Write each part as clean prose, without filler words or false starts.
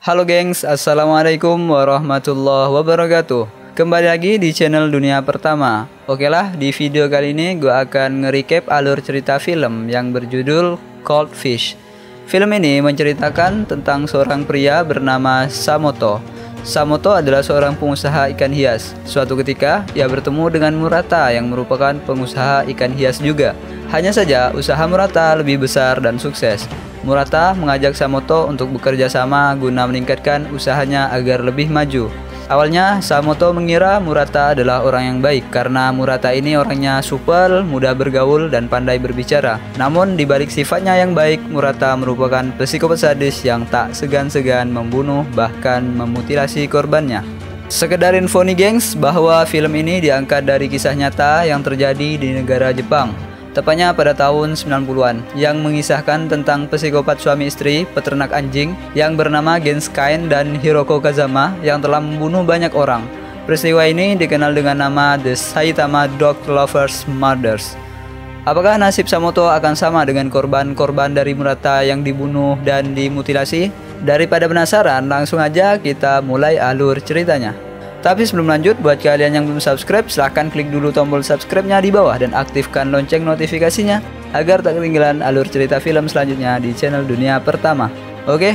Halo gengs, assalamualaikum warahmatullahi wabarakatuh. Kembali lagi di channel Dunia Pertama. Oke lah, di video kali ini gue akan nge-recap alur cerita film yang berjudul Cold Fish. Film ini menceritakan tentang seorang pria bernama Samoto. Samoto adalah seorang pengusaha ikan hias. Suatu ketika, ia bertemu dengan Murata yang merupakan pengusaha ikan hias juga. Hanya saja, usaha Murata lebih besar dan sukses. Murata mengajak Samoto untuk bekerja sama guna meningkatkan usahanya agar lebih maju. Awalnya, Samoto mengira Murata adalah orang yang baik karena Murata ini orangnya supel, mudah bergaul, dan pandai berbicara. Namun, di balik sifatnya yang baik, Murata merupakan psikopat sadis yang tak segan-segan membunuh bahkan memutilasi korbannya. Sekedar info nih gengs, bahwa film ini diangkat dari kisah nyata yang terjadi di negara Jepang. Tepatnya pada tahun 90-an, yang mengisahkan tentang psikopat suami istri peternak anjing yang bernama Genskain dan Hiroko Kazama yang telah membunuh banyak orang. Peristiwa ini dikenal dengan nama The Saitama Dog Lovers Murders. Apakah nasib Samoto akan sama dengan korban-korban dari Murata yang dibunuh dan dimutilasi? Daripada penasaran, langsung aja kita mulai alur ceritanya. Tapi sebelum lanjut, buat kalian yang belum subscribe, silahkan klik dulu tombol subscribe-nya di bawah dan aktifkan lonceng notifikasinya agar tak ketinggalan alur cerita film selanjutnya di channel Dunia Pertama. Oke?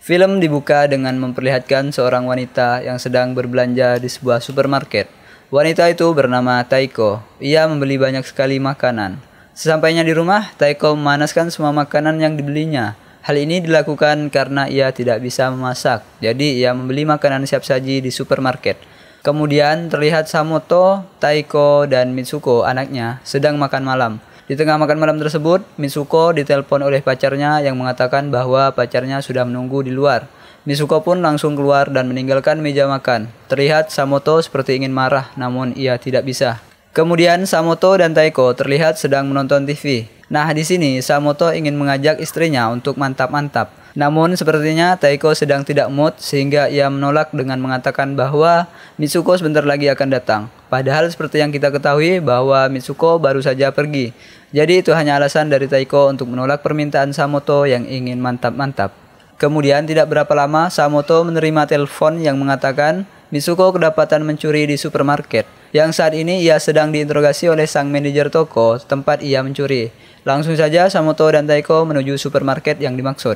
Film dibuka dengan memperlihatkan seorang wanita yang sedang berbelanja di sebuah supermarket. Wanita itu bernama Taiko. Ia membeli banyak sekali makanan. Sesampainya di rumah, Taiko memanaskan semua makanan yang dibelinya. Hal ini dilakukan karena ia tidak bisa memasak, jadi ia membeli makanan siap saji di supermarket. Kemudian terlihat Samoto, Taiko, dan Mitsuko, anaknya, sedang makan malam. Di tengah makan malam tersebut, Mitsuko ditelepon oleh pacarnya yang mengatakan bahwa pacarnya sudah menunggu di luar. Mitsuko pun langsung keluar dan meninggalkan meja makan. Terlihat Samoto seperti ingin marah, namun ia tidak bisa. Kemudian Samoto dan Taiko terlihat sedang menonton TV. Nah, di sini Samoto ingin mengajak istrinya untuk mantap-mantap. Namun sepertinya Taiko sedang tidak mood sehingga ia menolak dengan mengatakan bahwa Mitsuko sebentar lagi akan datang. Padahal seperti yang kita ketahui bahwa Mitsuko baru saja pergi. Jadi itu hanya alasan dari Taiko untuk menolak permintaan Samoto yang ingin mantap-mantap. Kemudian tidak berapa lama Samoto menerima telepon yang mengatakan Mitsuko kedapatan mencuri di supermarket. Yang saat ini ia sedang diinterogasi oleh sang manajer toko tempat ia mencuri. Langsung saja Samoto dan Taiko menuju supermarket yang dimaksud.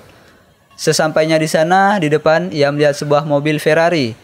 Sesampainya di sana, di depan ia melihat sebuah mobil Ferrari.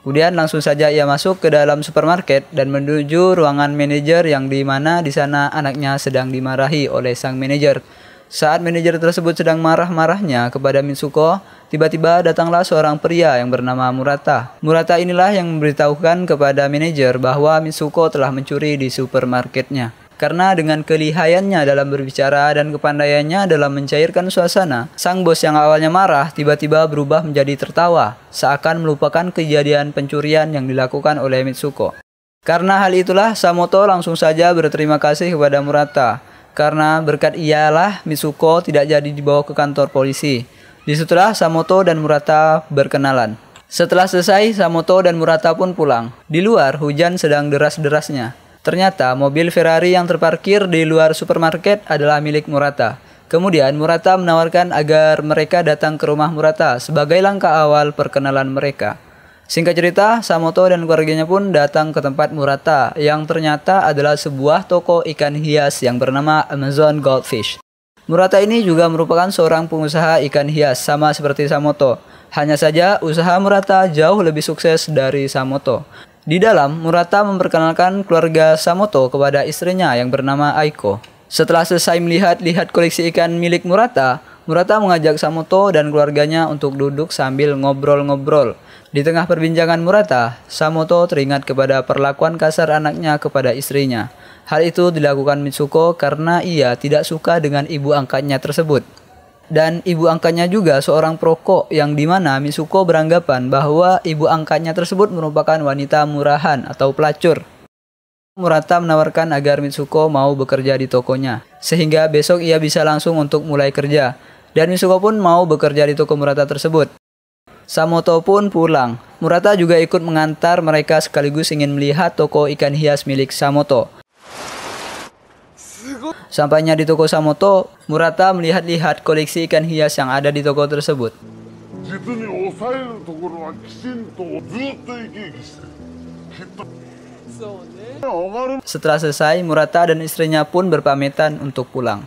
Kemudian langsung saja ia masuk ke dalam supermarket dan menuju ruangan manajer yang di mana di sana anaknya sedang dimarahi oleh sang manajer. Saat manajer tersebut sedang marah-marahnya kepada Mitsuko, tiba-tiba datanglah seorang pria yang bernama Murata. Murata inilah yang memberitahukan kepada manajer bahwa Mitsuko telah mencuri di supermarketnya. Karena dengan kelihayannya dalam berbicara dan kepandaiannya dalam mencairkan suasana, sang bos yang awalnya marah tiba-tiba berubah menjadi tertawa, seakan melupakan kejadian pencurian yang dilakukan oleh Mitsuko. Karena hal itulah, Samoto langsung saja berterima kasih kepada Murata. Karena berkat ialah Mitsuko tidak jadi dibawa ke kantor polisi. Disitulah Samoto dan Murata berkenalan. Setelah selesai, Samoto dan Murata pun pulang. Di luar, hujan sedang deras-derasnya. Ternyata mobil Ferrari yang terparkir di luar supermarket adalah milik Murata. Kemudian Murata menawarkan agar mereka datang ke rumah Murata sebagai langkah awal perkenalan mereka. Singkat cerita, Samoto dan keluarganya pun datang ke tempat Murata yang ternyata adalah sebuah toko ikan hias yang bernama Amazon Goldfish. Murata ini juga merupakan seorang pengusaha ikan hias sama seperti Samoto. Hanya saja usaha Murata jauh lebih sukses dari Samoto. Di dalam, Murata memperkenalkan keluarga Samoto kepada istrinya yang bernama Aiko. Setelah selesai melihat koleksi ikan milik Murata, Murata mengajak Samoto dan keluarganya untuk duduk sambil ngobrol-ngobrol. Di tengah perbincangan Murata, Samoto teringat kepada perlakuan kasar anaknya kepada istrinya. Hal itu dilakukan Mitsuko karena ia tidak suka dengan ibu angkatnya tersebut. Dan ibu angkatnya juga seorang perokok yang dimana Mitsuko beranggapan bahwa ibu angkatnya tersebut merupakan wanita murahan atau pelacur. Murata menawarkan agar Mitsuko mau bekerja di tokonya, sehingga besok ia bisa langsung untuk mulai kerja. Dan Mitsuko pun mau bekerja di toko Murata tersebut. Samoto pun pulang. Murata juga ikut mengantar mereka sekaligus ingin melihat toko ikan hias milik Samoto. Sampainya di toko Samoto, Murata melihat-lihat koleksi ikan hias yang ada di toko tersebut. Setelah selesai, Murata dan istrinya pun berpamitan untuk pulang.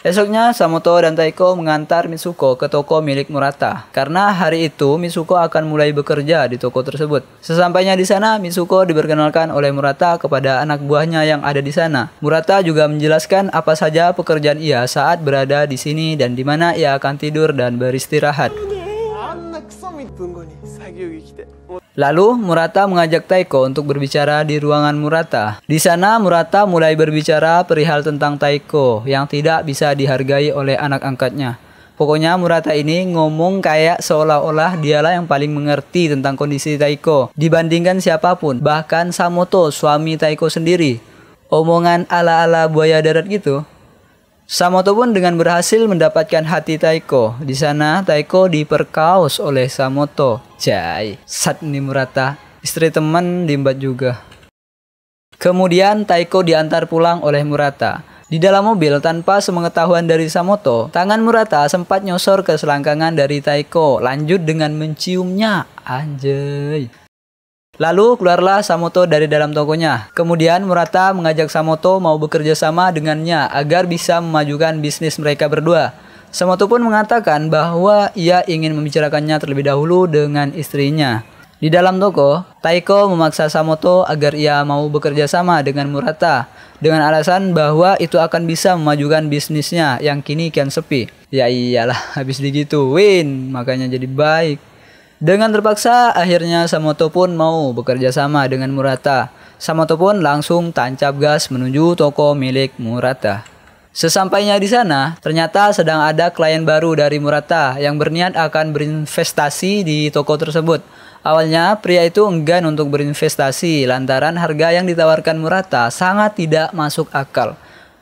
Esoknya, Samoto dan Taiko mengantar Mitsuko ke toko milik Murata. Karena hari itu, Mitsuko akan mulai bekerja di toko tersebut. Sesampainya di sana, Mitsuko diperkenalkan oleh Murata kepada anak buahnya yang ada di sana. Murata juga menjelaskan apa saja pekerjaan ia saat berada di sini dan di mana ia akan tidur dan beristirahat. Lalu, Murata mengajak Taiko untuk berbicara di ruangan Murata. Di sana, Murata mulai berbicara perihal tentang Taiko yang tidak bisa dihargai oleh anak angkatnya. Pokoknya Murata ini ngomong kayak seolah-olah dialah yang paling mengerti tentang kondisi Taiko dibandingkan siapapun, bahkan Samoto, suami Taiko sendiri. Omongan ala-ala buaya darat gitu. Samoto pun dengan berhasil mendapatkan hati Taiko. Di sana Taiko diperkaos oleh Samoto. Jai, sat nih Murata. Istri teman diembat juga. Kemudian Taiko diantar pulang oleh Murata. Di dalam mobil tanpa sepengetahuan dari Samoto, tangan Murata sempat nyosor ke selangkangan dari Taiko. Lanjut dengan menciumnya. Anjay. Lalu keluarlah Samoto dari dalam tokonya. Kemudian Murata mengajak Samoto mau bekerja sama dengannya agar bisa memajukan bisnis mereka berdua. Samoto pun mengatakan bahwa ia ingin membicarakannya terlebih dahulu dengan istrinya. Di dalam toko, Taiko memaksa Samoto agar ia mau bekerja sama dengan Murata dengan alasan bahwa itu akan bisa memajukan bisnisnya yang kini kian sepi. Ya iyalah, habis digituin, makanya jadi baik. Dengan terpaksa, akhirnya Samoto pun mau bekerja sama dengan Murata. Samoto pun langsung tancap gas menuju toko milik Murata. Sesampainya di sana, ternyata sedang ada klien baru dari Murata yang berniat akan berinvestasi di toko tersebut. Awalnya, pria itu enggan untuk berinvestasi lantaran harga yang ditawarkan Murata sangat tidak masuk akal.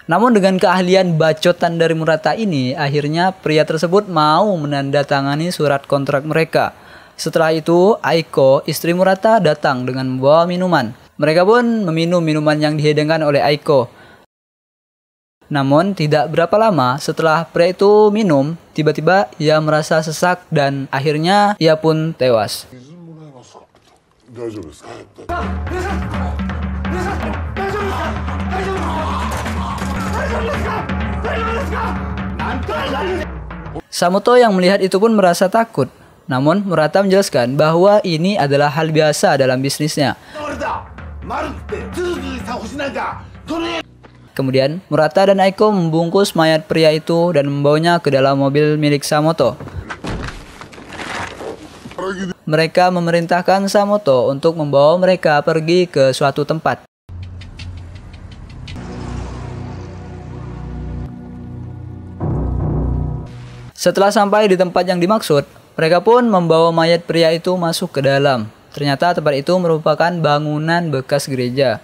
Namun dengan keahlian bacotan dari Murata ini, akhirnya pria tersebut mau menandatangani surat kontrak mereka. Setelah itu, Aiko, istri Murata, datang dengan membawa minuman. Mereka pun meminum minuman yang dihidangkan oleh Aiko. Namun, tidak berapa lama setelah pria itu minum, tiba-tiba ia merasa sesak dan akhirnya ia pun tewas. Samoto yang melihat itu pun merasa takut. Namun, Murata menjelaskan bahwa ini adalah hal biasa dalam bisnisnya. Kemudian, Murata dan Aiko membungkus mayat pria itu dan membawanya ke dalam mobil milik Samoto. Mereka memerintahkan Samoto untuk membawa mereka pergi ke suatu tempat. Setelah sampai di tempat yang dimaksud, mereka pun membawa mayat pria itu masuk ke dalam. Ternyata tempat itu merupakan bangunan bekas gereja.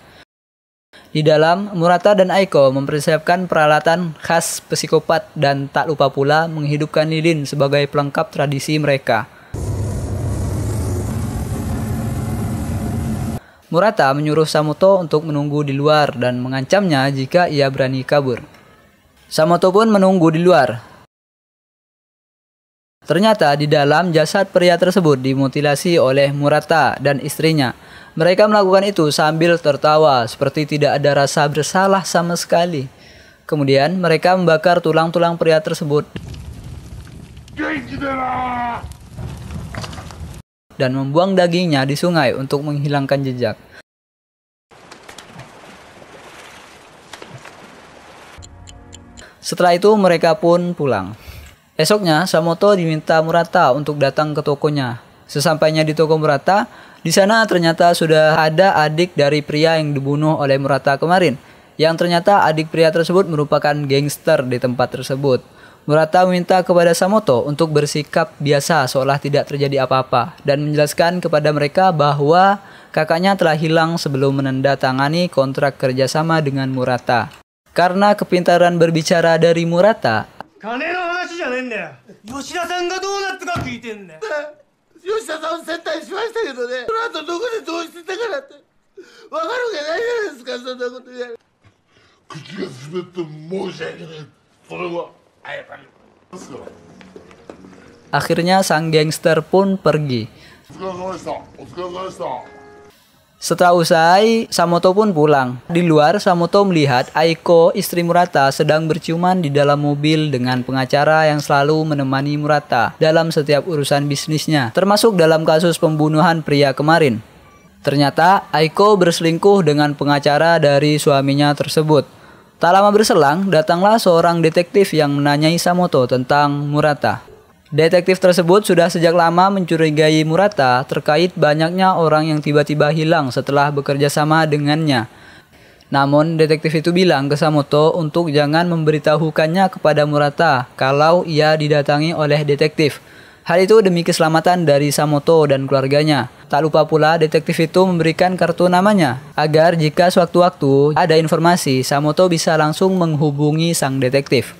Di dalam, Murata dan Aiko mempersiapkan peralatan khas psikopat dan tak lupa pula menghidupkan lilin sebagai pelengkap tradisi mereka. Murata menyuruh Samoto untuk menunggu di luar dan mengancamnya jika ia berani kabur. Samoto pun menunggu di luar. Ternyata di dalam jasad pria tersebut dimutilasi oleh Murata dan istrinya. Mereka melakukan itu sambil tertawa seperti tidak ada rasa bersalah sama sekali. Kemudian mereka membakar tulang-tulang pria tersebut dan membuang dagingnya di sungai untuk menghilangkan jejak. Setelah itu mereka pun pulang. Esoknya, Samoto diminta Murata untuk datang ke tokonya. Sesampainya di toko Murata, di sana ternyata sudah ada adik dari pria yang dibunuh oleh Murata kemarin. Yang ternyata adik pria tersebut merupakan gangster di tempat tersebut. Murata meminta kepada Samoto untuk bersikap biasa seolah tidak terjadi apa-apa dan menjelaskan kepada mereka bahwa kakaknya telah hilang sebelum menandatangani kontrak kerjasama dengan Murata. Karena kepintaran berbicara dari Murata, Akhirnya sang gangster pun pergi. Setelah usai, Samoto pun pulang. Di luar, Samoto melihat Aiko, istri Murata, sedang berciuman di dalam mobil dengan pengacara yang selalu menemani Murata dalam setiap urusan bisnisnya, termasuk dalam kasus pembunuhan pria kemarin. Ternyata, Aiko berselingkuh dengan pengacara dari suaminya tersebut. Tak lama berselang, datanglah seorang detektif yang menanyai Samoto tentang Murata. Detektif tersebut sudah sejak lama mencurigai Murata terkait banyaknya orang yang tiba-tiba hilang setelah bekerja sama dengannya. Namun, detektif itu bilang ke Samoto untuk jangan memberitahukannya kepada Murata kalau ia didatangi oleh detektif. Hal itu demi keselamatan dari Samoto dan keluarganya. Tak lupa pula detektif itu memberikan kartu namanya, agar jika sewaktu-waktu ada informasi, Samoto bisa langsung menghubungi sang detektif.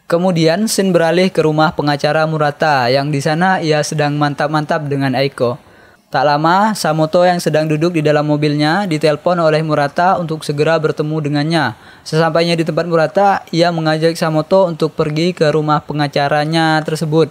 Kemudian Shin beralih ke rumah pengacara Murata yang di sana ia sedang mantap-mantap dengan Aiko. Tak lama, Samoto yang sedang duduk di dalam mobilnya ditelepon oleh Murata untuk segera bertemu dengannya. Sesampainya di tempat Murata, ia mengajak Samoto untuk pergi ke rumah pengacaranya tersebut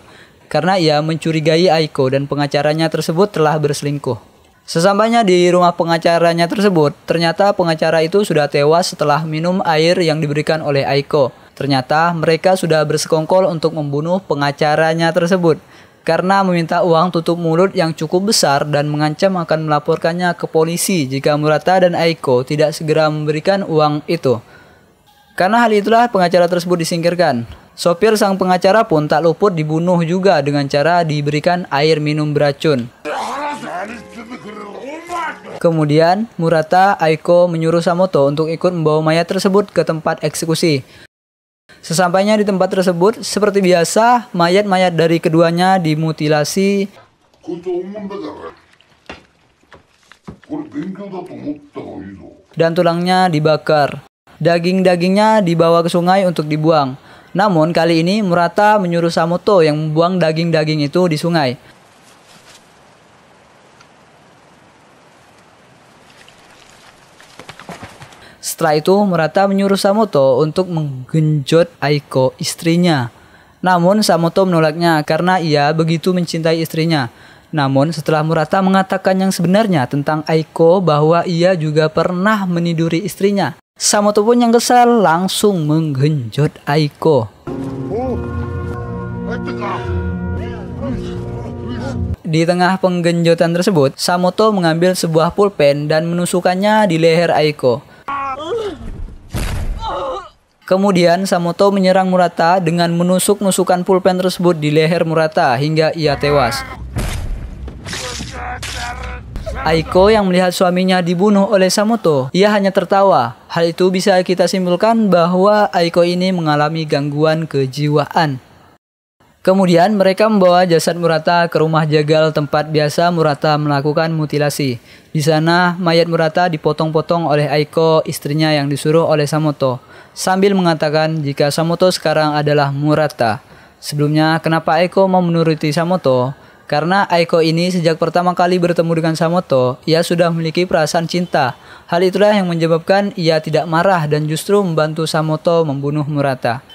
karena ia mencurigai Aiko dan pengacaranya tersebut telah berselingkuh. Sesampainya di rumah pengacaranya tersebut, ternyata pengacara itu sudah tewas setelah minum air yang diberikan oleh Aiko. Ternyata mereka sudah bersekongkol untuk membunuh pengacaranya tersebut karena meminta uang tutup mulut yang cukup besar dan mengancam akan melaporkannya ke polisi jika Murata dan Aiko tidak segera memberikan uang itu. Karena hal itulah pengacara tersebut disingkirkan. Sopir sang pengacara pun tak luput dibunuh juga dengan cara diberikan air minum beracun. Kemudian Murata, Aiko menyuruh Samoto untuk ikut membawa mayat tersebut ke tempat eksekusi. Sesampainya di tempat tersebut, seperti biasa, mayat-mayat dari keduanya dimutilasi dan tulangnya dibakar. Daging-dagingnya dibawa ke sungai untuk dibuang. Namun kali ini Murata menyuruh Samoto yang membuang daging-daging itu di sungai. Setelah itu, Murata menyuruh Samoto untuk menggenjot Aiko, istrinya. Namun, Samoto menolaknya karena ia begitu mencintai istrinya. Namun, setelah Murata mengatakan yang sebenarnya tentang Aiko bahwa ia juga pernah meniduri istrinya, Samoto pun yang kesal langsung menggenjot Aiko. Di tengah penggenjotan tersebut, Samoto mengambil sebuah pulpen dan menusukkannya di leher Aiko. Kemudian Samoto menyerang Murata dengan menusuk-nusukan pulpen tersebut di leher Murata hingga ia tewas. Aiko yang melihat suaminya dibunuh oleh Samoto, ia hanya tertawa. Hal itu bisa kita simpulkan bahwa Aiko ini mengalami gangguan kejiwaan. Kemudian mereka membawa jasad Murata ke rumah jagal tempat biasa Murata melakukan mutilasi. Di sana mayat Murata dipotong-potong oleh Aiko, istrinya yang disuruh oleh Samoto, sambil mengatakan jika Samoto sekarang adalah Murata. Sebelumnya, kenapa Aiko mau menuruti Samoto? Karena Aiko ini sejak pertama kali bertemu dengan Samoto, ia sudah memiliki perasaan cinta. Hal itulah yang menyebabkan ia tidak marah dan justru membantu Samoto membunuh Murata.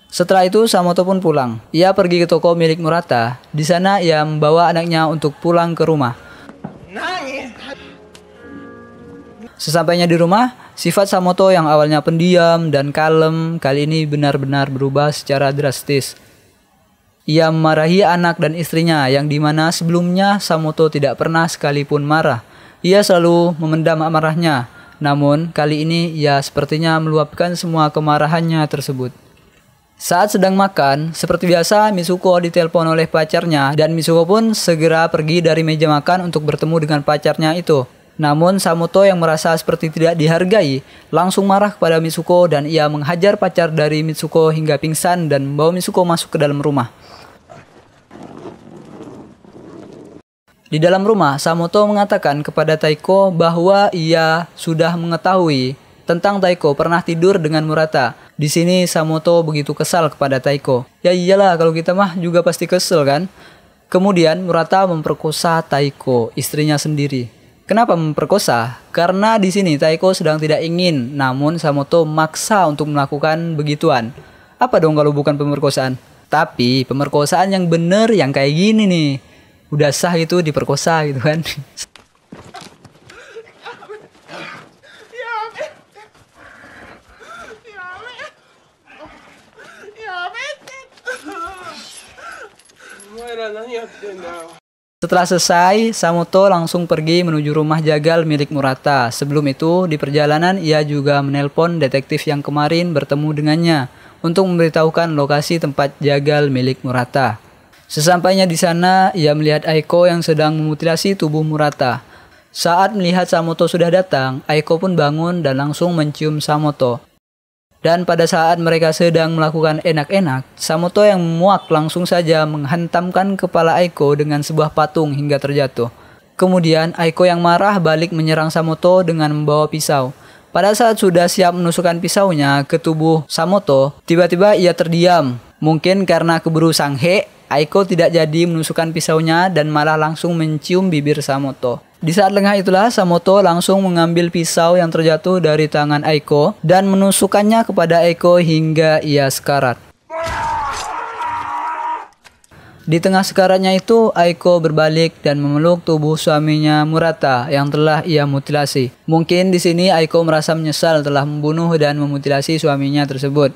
Setelah itu Samoto pun pulang. Ia pergi ke toko milik Murata. Di sana ia membawa anaknya untuk pulang ke rumah. Sesampainya di rumah, sifat Samoto yang awalnya pendiam dan kalem kali ini benar-benar berubah secara drastis. Ia memarahi anak dan istrinya yang dimana sebelumnya Samoto tidak pernah sekalipun marah. Ia selalu memendam amarahnya. Namun kali ini ia sepertinya meluapkan semua kemarahannya tersebut. Saat sedang makan, seperti biasa Mitsuko ditelepon oleh pacarnya dan Mitsuko pun segera pergi dari meja makan untuk bertemu dengan pacarnya itu. Namun Samoto yang merasa seperti tidak dihargai langsung marah kepada Mitsuko dan ia menghajar pacar dari Mitsuko hingga pingsan dan membawa Mitsuko masuk ke dalam rumah. Di dalam rumah, Samoto mengatakan kepada Taiko bahwa ia sudah mengetahui tentang Taiko pernah tidur dengan Murata. Di sini Samoto begitu kesal kepada Taiko. Ya iyalah, kalau kita mah juga pasti kesel kan. Kemudian Murata memperkosa Taiko, istrinya sendiri. Kenapa memperkosa? Karena di sini Taiko sedang tidak ingin, namun Samoto maksa untuk melakukan begituan. Apa dong kalau bukan pemerkosaan? Tapi pemerkosaan yang bener yang kayak gini nih. Udah sah itu diperkosa gitu kan. Setelah selesai, Samoto langsung pergi menuju rumah jagal milik Murata. Sebelum itu, di perjalanan ia juga menelpon detektif yang kemarin bertemu dengannya untuk memberitahukan lokasi tempat jagal milik Murata. Sesampainya di sana, ia melihat Aiko yang sedang memutilasi tubuh Murata. Saat melihat Samoto sudah datang, Aiko pun bangun dan langsung mencium Samoto. Dan pada saat mereka sedang melakukan enak-enak, Samoto yang muak langsung saja menghantamkan kepala Aiko dengan sebuah patung hingga terjatuh. Kemudian Aiko yang marah balik menyerang Samoto dengan membawa pisau. Pada saat sudah siap menusukkan pisaunya ke tubuh Samoto, tiba-tiba ia terdiam. Mungkin karena keburu sanghe, Aiko tidak jadi menusukkan pisaunya dan malah langsung mencium bibir Samoto. Di saat lengah itulah Samoto langsung mengambil pisau yang terjatuh dari tangan Aiko dan menusukkannya kepada Aiko hingga ia sekarat. Di tengah sekaratnya itu, Aiko berbalik dan memeluk tubuh suaminya Murata yang telah ia mutilasi. Mungkin di sini Aiko merasa menyesal telah membunuh dan memutilasi suaminya tersebut.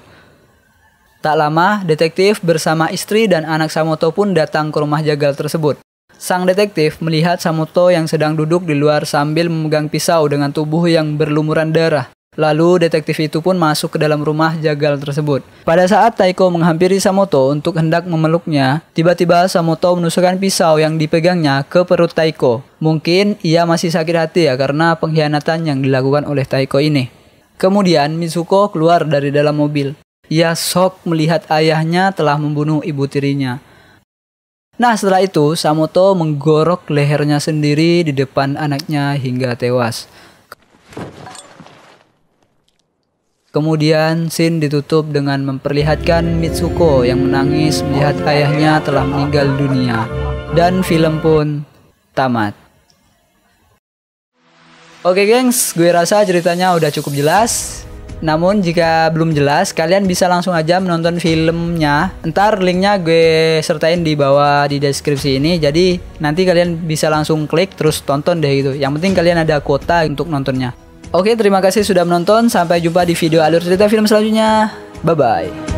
Tak lama, detektif bersama istri dan anak Samoto pun datang ke rumah jagal tersebut. Sang detektif melihat Samoto yang sedang duduk di luar sambil memegang pisau dengan tubuh yang berlumuran darah. Lalu detektif itu pun masuk ke dalam rumah jagal tersebut. Pada saat Taiko menghampiri Samoto untuk hendak memeluknya, tiba-tiba Samoto menusukkan pisau yang dipegangnya ke perut Taiko. Mungkin ia masih sakit hati ya karena pengkhianatan yang dilakukan oleh Taiko ini. Kemudian Mitsuko keluar dari dalam mobil. Ia shock melihat ayahnya telah membunuh ibu tirinya. Nah, setelah itu Samoto menggorok lehernya sendiri di depan anaknya hingga tewas. Kemudian scene ditutup dengan memperlihatkan Mitsuko yang menangis melihat ayahnya telah meninggal dunia. Dan film pun tamat. Oke gengs, gue rasa ceritanya udah cukup jelas. Namun jika belum jelas, kalian bisa langsung aja menonton filmnya. Ntar linknya gue sertain di bawah di deskripsi ini. Jadi nanti kalian bisa langsung klik terus tonton deh gitu. Yang penting kalian ada kuota untuk nontonnya. Oke, terima kasih sudah menonton. Sampai jumpa di video alur cerita film selanjutnya. Bye-bye.